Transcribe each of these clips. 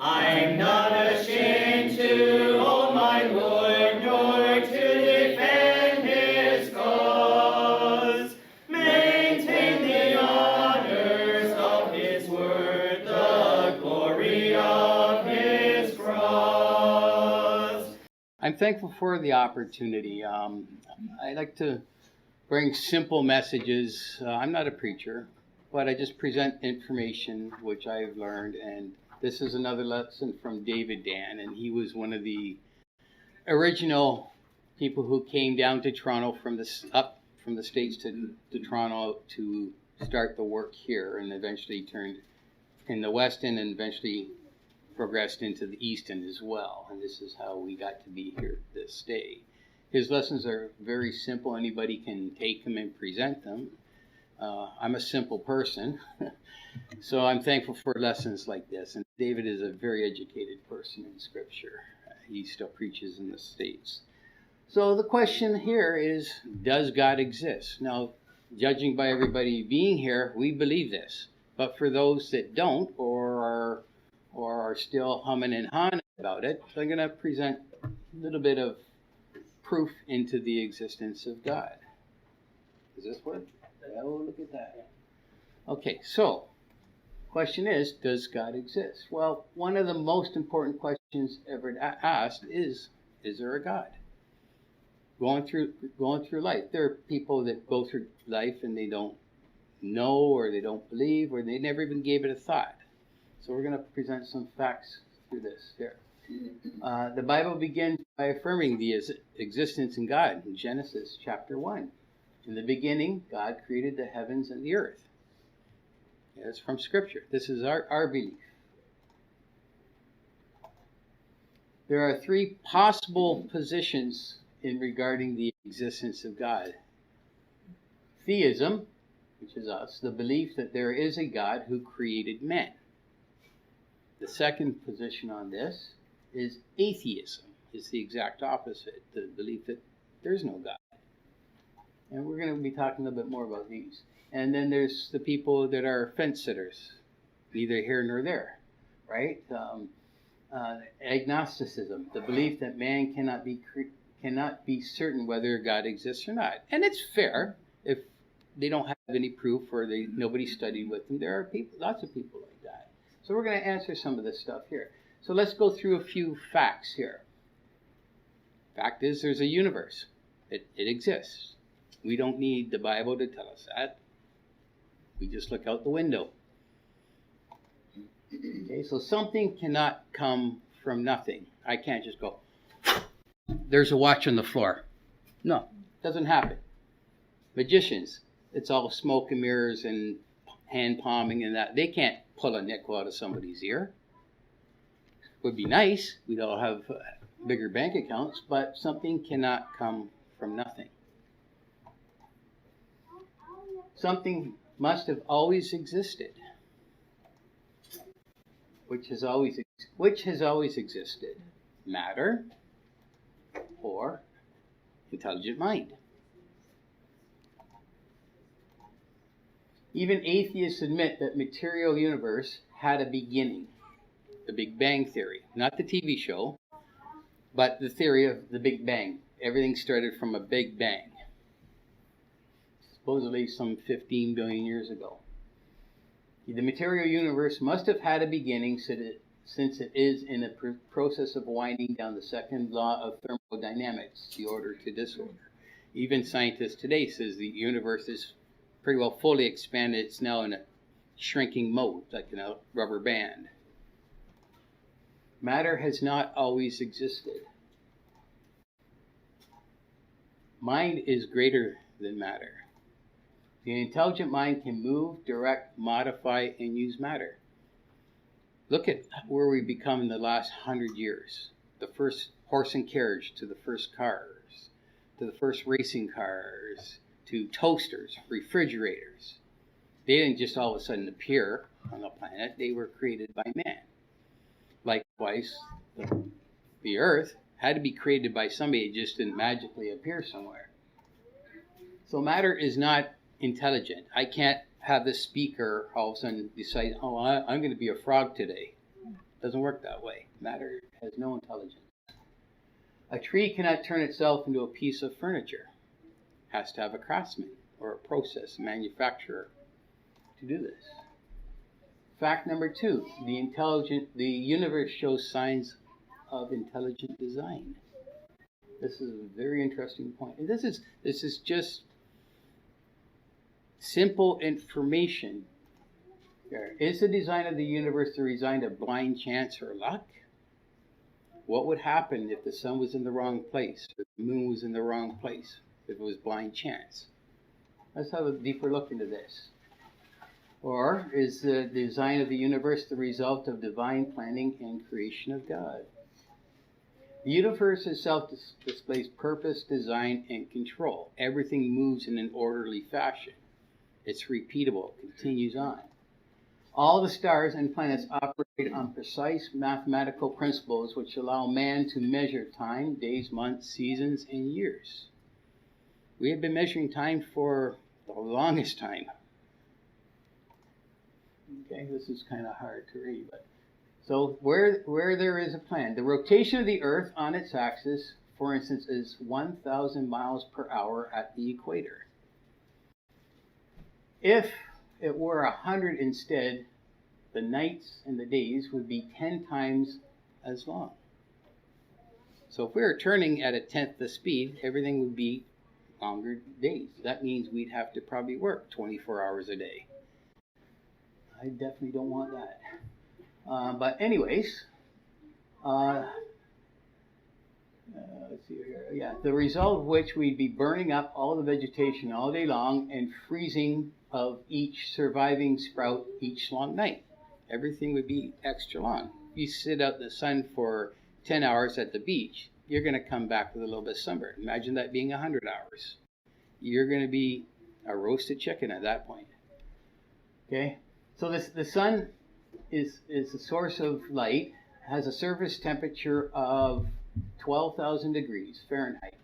I'm not ashamed to own my Lord, nor to defend his cause. Maintain the honors of his word, the glory of his cross. I'm thankful for the opportunity. I like to bring simple messages. I'm not a preacher, but I just present information which I've learned, and this is another lesson from David Dan, and he was one of the original people who came down to Toronto from the States to Toronto to start the work here, and eventually turned in the West End and eventually progressed into the East End as well. And this is how we got to be here this day. His lessons are very simple. Anybody can take them and present them. I'm a simple person, so I'm thankful for lessons like this. And David is a very educated person in Scripture. He still preaches in the States. So the question here is, does God exist? Now, judging by everybody being here, we believe this. But for those that don't or are still humming and hawing about it, I'm going to present a little bit of proof into the existence of God. Does this work? Oh, look at that. Okay, so question is, does God exist? Well, one of the most important questions ever asked is there a God? Going through life, there are people that go through life and they don't know, or they don't believe, or they never even gave it a thought. So we're going to present some facts through this here. The Bible begins by affirming the existence in God in Genesis chapter 1. In the beginning, God created the heavens and the earth. It's from Scripture. This is our belief. There are three possible positions in regarding the existence of God. Theism, which is us, the belief that there is a God who created men. The second position on this is atheism. It's the exact opposite, the belief that there's no God. And we're going to be talking a little bit more about these. And then there's the people that are fence sitters, neither here nor there, right? Agnosticism, the belief that man cannot be certain whether God exists or not. And it's fair if they don't have any proof or nobody studied with them. There are lots of people like that. So we're going to answer some of this stuff here. So let's go through a few facts here. Fact is, there's a universe. It exists. We don't need the Bible to tell us that. We just look out the window. Okay, so something cannot come from nothing. I can't just go, there's a watch on the floor. No, it doesn't happen. Magicians, it's all smoke and mirrors and hand palming and that. They can't pull a nickel out of somebody's ear. Would be nice. We'd all have bigger bank accounts, but something cannot come from nothing. Something must have always existed. Which has always existed? Matter or intelligent mind? Even atheists admit that material universe had a beginning. The Big Bang Theory. Not the TV show, but the theory of the Big Bang. Everything started from a Big Bang. Supposedly some 15 billion years ago. The material universe must have had a beginning since it is in a process of winding down the second law of thermodynamics, the order to disorder. Even scientists today says the universe is pretty well fully expanded. It's now in a shrinking mode, like in a rubber band. Matter has not always existed. Mind is greater than matter. The intelligent mind can move, direct, modify, and use matter. Look at where we've become in the last 100 years. The first horse and carriage to the first cars, to the first racing cars, to toasters, refrigerators. They didn't just all of a sudden appear on the planet. They were created by man. Likewise, the earth had to be created by somebody. It just didn't magically appear somewhere. So matter is not intelligent. I can't have the speaker all of a sudden decide, I'm going to be a frog today. Doesn't work that way. Matter has no intelligence. A tree cannot turn itself into a piece of furniture. It has to have a craftsman or a process manufacturer to do this. Fact number 2, the universe shows signs of intelligent design. This is a very interesting point. And this is just simple information. Is the design of the universe the result of blind chance or luck? What would happen if the sun was in the wrong place, or the moon was in the wrong place, if it was blind chance? Let's have a deeper look into this. Or is the design of the universe the result of divine planning and creation of God? The universe itself displays purpose, design, and control. Everything moves in an orderly fashion. It's repeatable, continues on. All the stars and planets operate on precise mathematical principles which allow man to measure time, days, months, seasons, and years. We have been measuring time for the longest time. Okay, this is kind of hard to read, but so where there is a plan, the rotation of the Earth on its axis, for instance, is 1,000 miles per hour at the equator. If it were 100 instead, the nights and the days would be 10 times as long. So if we were turning at 1/10 the speed, everything would be longer days. That means we'd have to probably work 24 hours a day. I definitely don't want that. But anyways, let's see here. Yeah, the result of which we'd be burning up all the vegetation all day long and freezing of each surviving sprout each long night. Everything would be extra long. If you sit out in the sun for 10 hours at the beach, you're going to come back with a little bit of sunburn. Imagine that being 100 hours. You're going to be a roasted chicken at that point. Okay, so the sun is the source of light, has a surface temperature of 12,000 degrees Fahrenheit.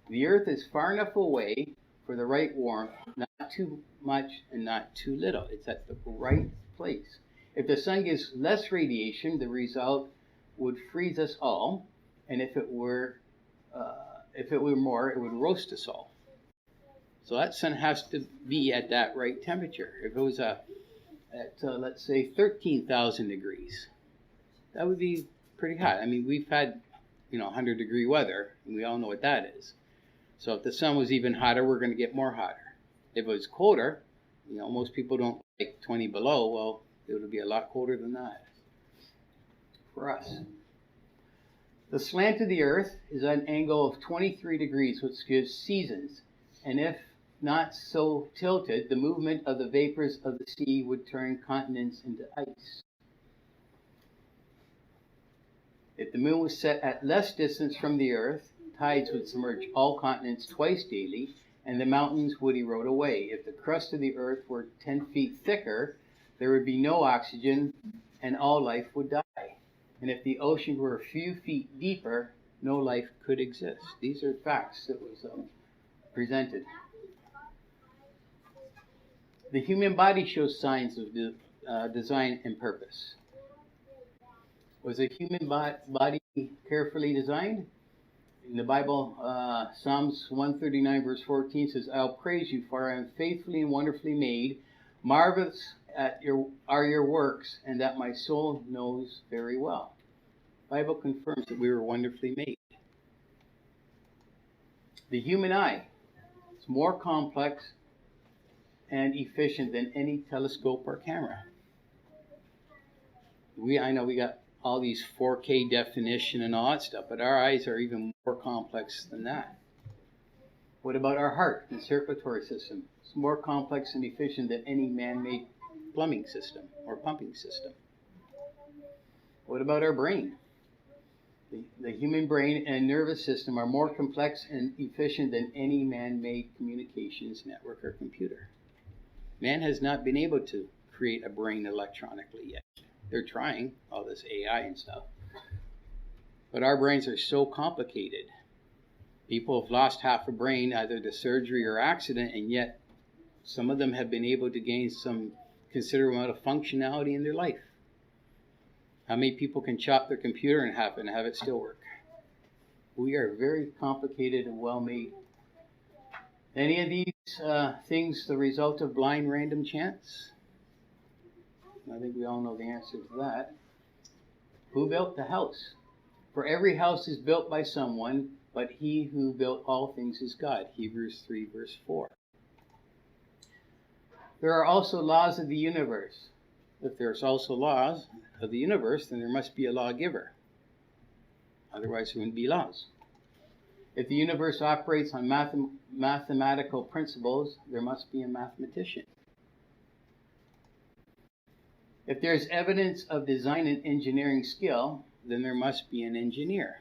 The Earth is far enough away for the right warmth, not too much and not too little. It's at the right place. If the sun gives less radiation, the result would freeze us all, and if it were more, it would roast us all. So that sun has to be at that right temperature. If it was at let's say 13,000 degrees, that would be pretty hot. I mean, we've had 100-degree weather, and we all know what that is. So if the sun was even hotter, we're going to get more hotter. If it was colder, most people don't like 20 below. Well, it would be a lot colder than that for us. The slant of the Earth is at an angle of 23 degrees, which gives seasons. And if not so tilted, the movement of the vapors of the sea would turn continents into ice. If the moon was set at less distance from the Earth, tides would submerge all continents twice daily, and the mountains would erode away. If the crust of the Earth were 10 feet thicker, there would be no oxygen, and all life would die. And if the ocean were a few feet deeper, no life could exist. These are facts that was presented. The human body shows signs of design and purpose. Was a human body carefully designed? In the Bible, Psalms 139 verse 14 says, "I'll praise you, for I am faithfully and wonderfully made. Marvelous are your works, and that my soul knows very well." The Bible confirms that we were wonderfully made. The human eye is more complex and efficient than any telescope or camera. I know we got all these 4K definition and all that stuff, but our eyes are even more complex than that. What about our heart and circulatory system? It's more complex and efficient than any man-made plumbing system or pumping system. What about our brain? The human brain and nervous system are more complex and efficient than any man-made communications network or computer. Man has not been able to create a brain electronically yet. They're trying, all this AI and stuff. But our brains are so complicated. People have lost half a brain either to surgery or accident, and yet some of them have been able to gain some considerable amount of functionality in their life. How many people can chop their computer in half and have it still work? We are very complicated and well made. Any of these things the result of blind random chance? I think we all know the answer to that. Who built the house? For every house is built by someone, but he who built all things is God. Hebrews 3 verse 4. There are also laws of the universe. If there's also laws of the universe, then there must be a lawgiver. Otherwise, there wouldn't be laws. If the universe operates on mathematical principles, there must be a mathematician. If there's evidence of design and engineering skill, then there must be an engineer.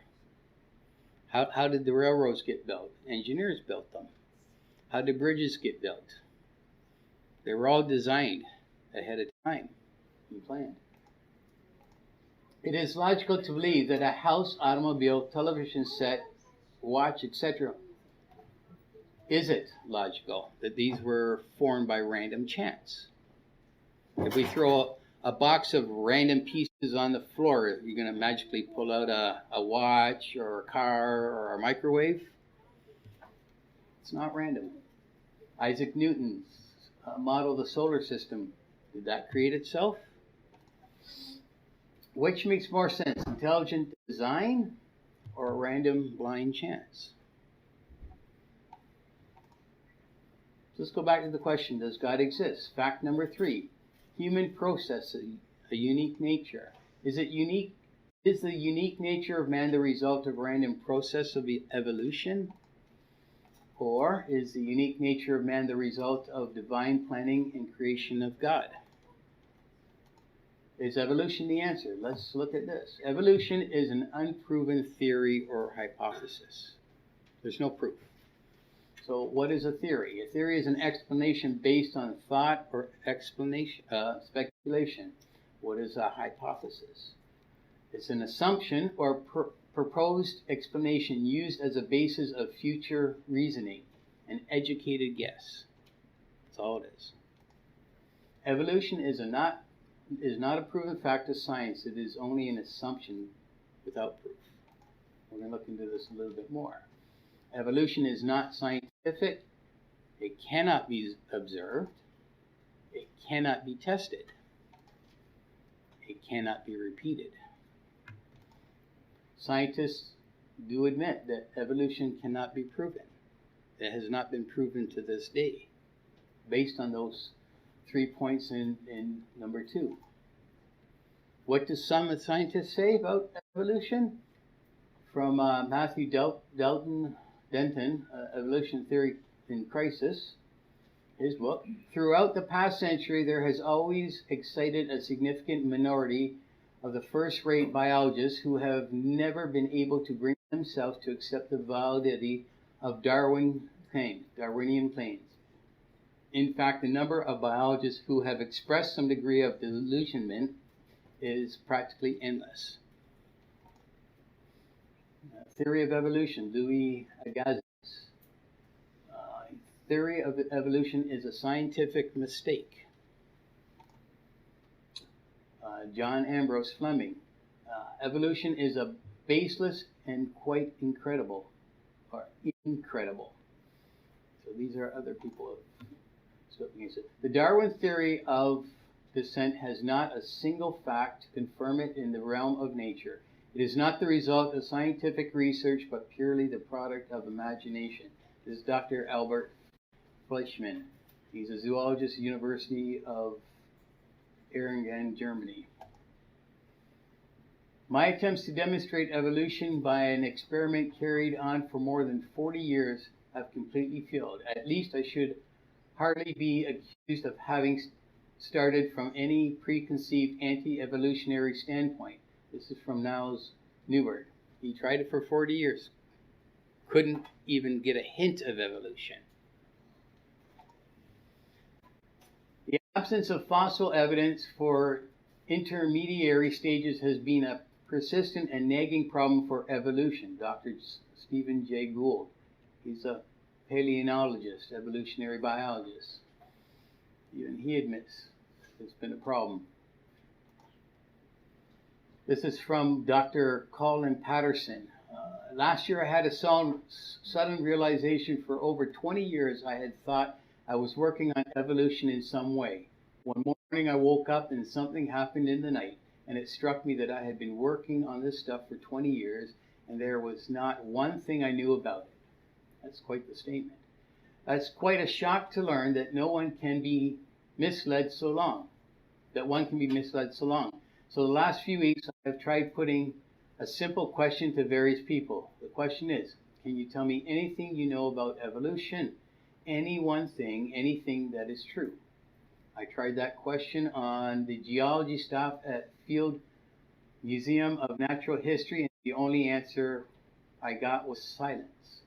How did the railroads get built? Engineers built them. How did bridges get built? They were all designed ahead of time and planned. It is logical to believe that a house, automobile, television set, watch, etc. Is it logical that these were formed by random chance? If we throw a box of random pieces on the floor, you're going to magically pull out a watch or a car or a microwave? It's not random. Isaac Newton's model of the solar system, did that create itself? Which makes more sense, intelligent design or random blind chance? So let's go back to the question, does God exist? Fact number 3, human processing, a unique nature. Is the unique nature of man the result of random process of evolution? Or is the unique nature of man the result of divine planning and creation of God? Is evolution the answer? Let's look at this. Evolution is an unproven theory or hypothesis. There's no proof. So what is a theory? A theory is an explanation based on thought or speculation. What is a hypothesis? It's an assumption or proposed explanation used as a basis of future reasoning, an educated guess. That's all it is. Evolution is not a proven fact of science. It is only an assumption without proof. We're going to look into this a little bit more. Evolution is not scientific. It cannot be observed. It cannot be tested. It cannot be repeated. Scientists do admit that evolution cannot be proven. It has not been proven to this day, based on those 3 points in number 2. What do some scientists say about evolution? From Matthew Denton, Evolution Theory in Crisis, his book. Throughout the past century, there has always excited a significant minority of the first-rate biologists who have never been able to bring themselves to accept the validity of Darwinian claims. In fact, the number of biologists who have expressed some degree of disillusionment is practically endless. Theory of evolution, Louis Agassiz. Theory of evolution is a scientific mistake. John Ambrose Fleming. Evolution is a baseless and quite incredible. So these are other people. The Darwin theory of descent has not a single fact to confirm it in the realm of nature. It is not the result of scientific research, but purely the product of imagination. This is Dr. Albert Fleischmann. He's a zoologist at the University of Erlangen, Germany. My attempts to demonstrate evolution by an experiment carried on for more than 40 years have completely failed. At least I should hardly be accused of having started from any preconceived anti-evolutionary standpoint. This is from Niles Newberg. He tried it for 40 years. Couldn't even get a hint of evolution. The absence of fossil evidence for intermediary stages has been a persistent and nagging problem for evolution. Dr. Stephen Jay Gould. He's a paleontologist, evolutionary biologist. Even he admits it's been a problem. This is from Dr. Colin Patterson. Last year I had a sudden realization. For over 20 years I had thought I was working on evolution in some way. One morning I woke up and something happened in the night, and it struck me that I had been working on this stuff for 20 years and there was not one thing I knew about it. That's quite the statement. That's quite a shock to learn that one can be misled so long. So the last few weeks I've tried putting a simple question to various people. The question is, can you tell me anything you know about evolution? Any one thing, anything that is true. I tried that question on the geology staff at Field Museum of Natural History, and the only answer I got was silence.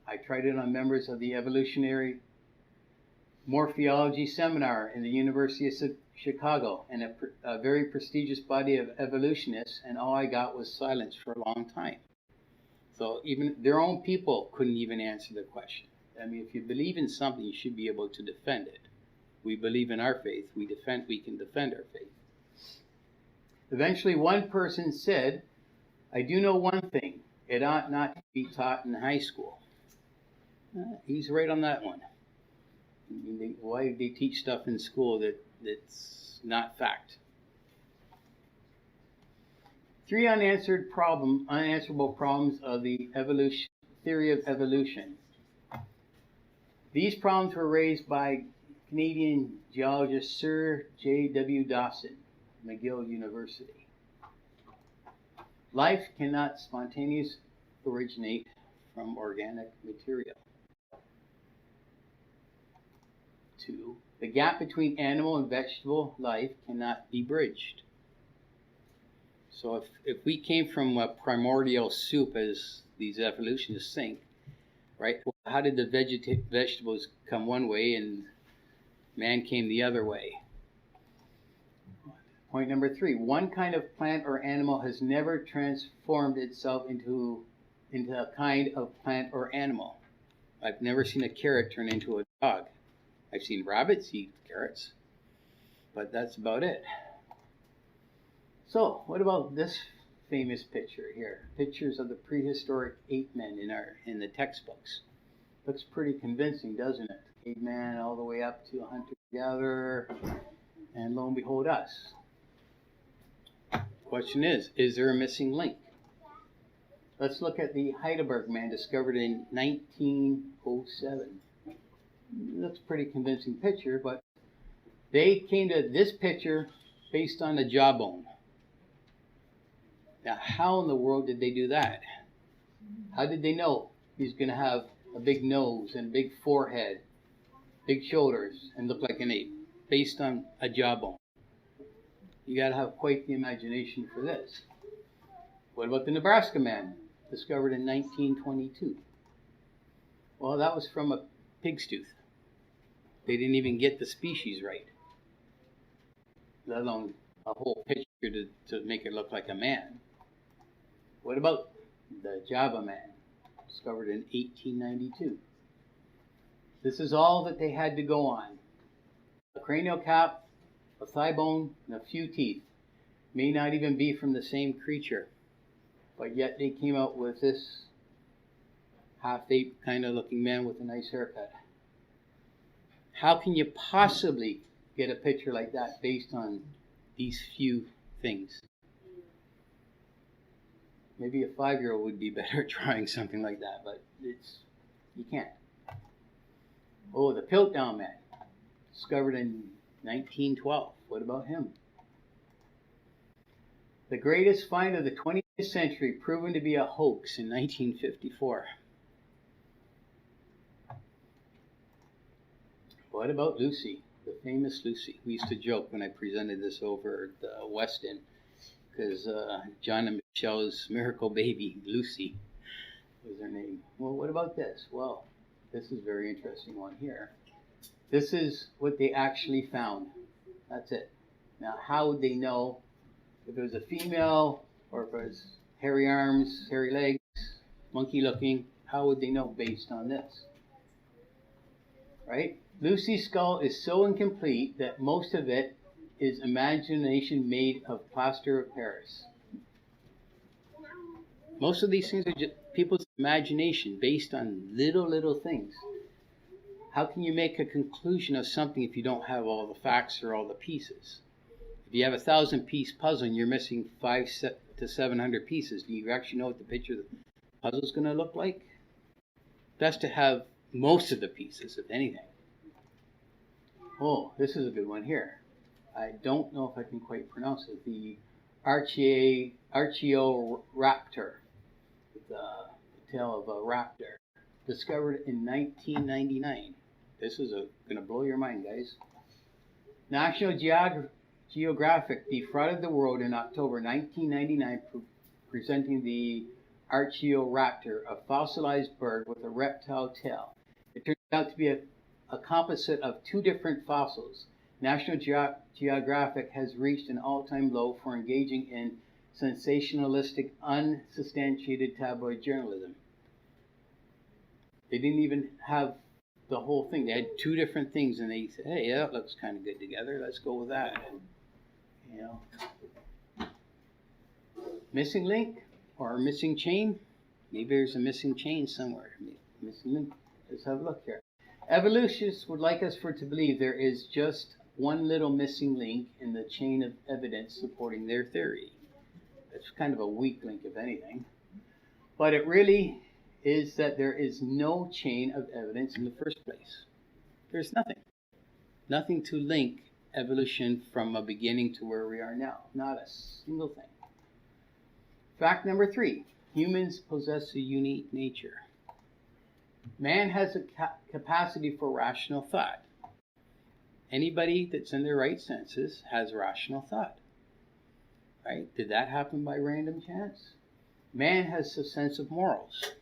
I tried it on members of the evolutionary morphology seminar in the University of Chicago and a very prestigious body of evolutionists, and all I got was silence for a long time. So even their own people couldn't even answer the question. I mean, if you believe in something, you should be able to defend it. We believe in our faith. We can defend our faith. Eventually, one person said, I do know one thing. It ought not to be taught in high school. He's right on that one. Why do they teach stuff in school that's not fact? 3 unanswerable problems of the theory of evolution. These problems were raised by Canadian geologist Sir J.W. Dawson, McGill University. Life cannot spontaneously originate from organic material. 2. The gap between animal and vegetable life cannot be bridged. So if we came from a primordial soup, as these evolutionists think, right? Well, how did the vegetables come one way and man came the other way? Point number 3. One kind of plant or animal has never transformed itself into a kind of plant or animal. I've never seen a carrot turn into a dog. I've seen rabbits eat carrots, but that's about it. So, what about this famous picture here? Pictures of the prehistoric ape men in the textbooks. Looks pretty convincing, doesn't it? Caveman all the way up to a hunter-gatherer, and lo and behold us. Question is there a missing link? Let's look at the Heidelberg man discovered in 1907. Looks pretty convincing picture, but they came to this picture based on a jawbone. Now, how in the world did they do that? How did they know he's going to have a big nose and a big forehead, big shoulders, and look like an ape, based on a jawbone? You got to have quite the imagination for this. What about the Nebraska man, discovered in 1922? Well, that was from a pig's tooth. They didn't even get the species right, let alone a whole picture to make it look like a man. What about the Java man, discovered in 1892? This is all that they had to go on. A cranial cap, a thigh bone, and a few teeth. May not even be from the same creature, but yet they came out with this half-ape kind of looking man with a nice haircut. How can you possibly get a picture like that based on these few things? Maybe a 5-year-old would be better at trying something like that, but you can't. Oh, the Piltdown man, discovered in 1912. What about him? The greatest find of the 20th century, proven to be a hoax in 1954. What about Lucy, the famous Lucy? We used to joke when I presented this over at the Weston, because John and Michelle's miracle baby, Lucy, was her name. Well, what about this? Well, this is a very interesting one here. This is what they actually found. That's it. Now, how would they know if it was a female or if it was hairy arms, hairy legs, monkey looking? How would they know based on this? Right? Lucy's skull is so incomplete that most of it is imagination made of plaster of Paris. Most of these things are just people's imagination based on little things. How can you make a conclusion of something if you don't have all the facts or all the pieces? If you have 1,000-piece puzzle and you're missing 500 to 700 pieces, do you actually know what the picture of the puzzle is going to look like? Best to have most of the pieces, if anything. Oh, this is a good one here. I don't know if I can quite pronounce it. The Archaeoraptor, the tail of a raptor, discovered in 1999. This is going to blow your mind, guys. National Geographic defrauded the world in October 1999, presenting the Archaeoraptor, a fossilized bird with a reptile tail. It turned out to be a composite of two different fossils. National Geographic has reached an all-time low for engaging in sensationalistic, unsubstantiated tabloid journalism. They didn't even have the whole thing. They had two different things, and they said, "Hey, yeah, that looks kind of good together. Let's go with that." And, missing link or missing chain. Maybe there's a missing chain somewhere. Missing link. Let's have a look here. Evolutionists would like us to believe there is just one little missing link in the chain of evidence supporting their theory. It's kind of a weak link, if anything. But it really is that there is no chain of evidence in the first place. There's nothing. Nothing to link evolution from a beginning to where we are now. Not a single thing. Fact number 3. Humans possess a unique nature. Man has a capacity for rational thought. Anybody that's in their right senses has rational thought. Right? Did that happen by random chance? Man has a sense of morals.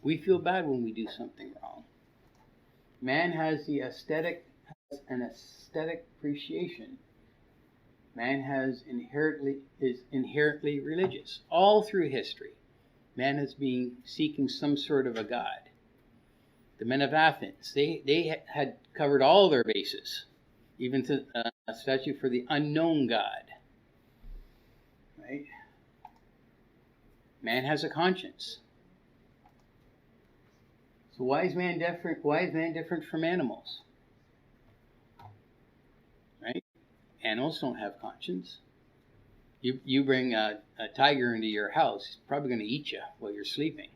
We feel bad when we do something wrong. Man has an aesthetic appreciation. Man is inherently religious. All through history, man has been seeking some sort of a god. The men of Athens, they had covered all their bases, even to a statue for the unknown god. Right? Man has a conscience. So why is man different? Why is man different from animals? Right? Animals don't have conscience. You bring a tiger into your house, it's probably going to eat you while you're sleeping.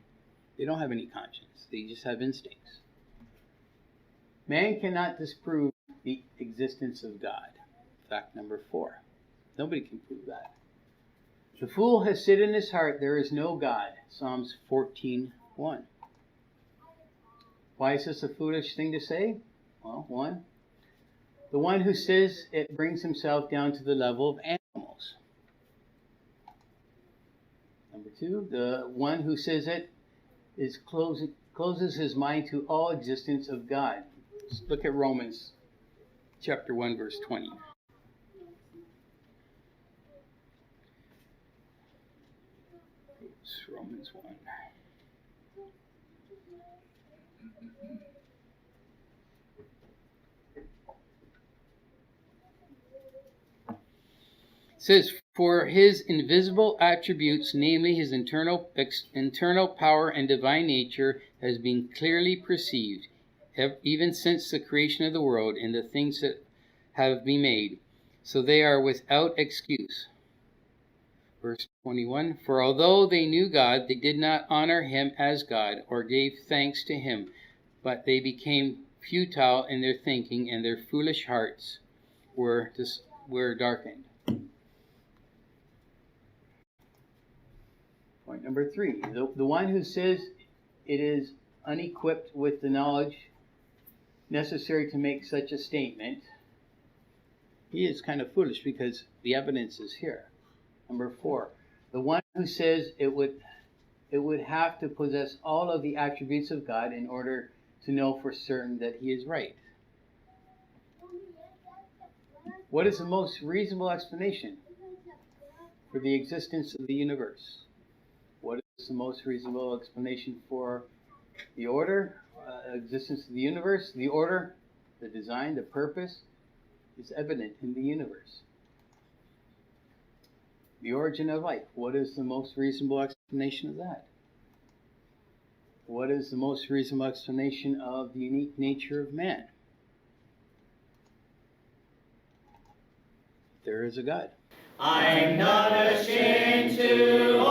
They don't have any conscience. They just have instincts. Man cannot disprove the existence of God. Fact number 4. Nobody can prove that. The fool has said in his heart, there is no God. Psalms 14:1. Why is this a foolish thing to say? Well, 1. The one who says it brings himself down to the level of animals. Number 2, the one who says it is closes his mind to all existence of God. Let's look at Romans chapter 1, verse 20. It's Romans 1. It says, for his invisible attributes, namely his internal power and divine nature, has been clearly perceived, even since the creation of the world and the things that have been made. So they are without excuse. Verse 21, for although they knew God, they did not honor him as God or gave thanks to him, but they became futile in their thinking, and their foolish hearts were darkened. Point number 3, the one who says it is unequipped with the knowledge necessary to make such a statement, he is kind of foolish because the evidence is here. Number 4, the one who says it would have to possess all of the attributes of God in order to know for certain that he is right. What is the most reasonable explanation for the existence of the universe? What is the most reasonable explanation for the order, existence of the universe? The order, the design, the purpose is evident in the universe. The origin of life. What is the most reasonable explanation of that? What is the most reasonable explanation of the unique nature of man? There is a God. I'm not ashamed to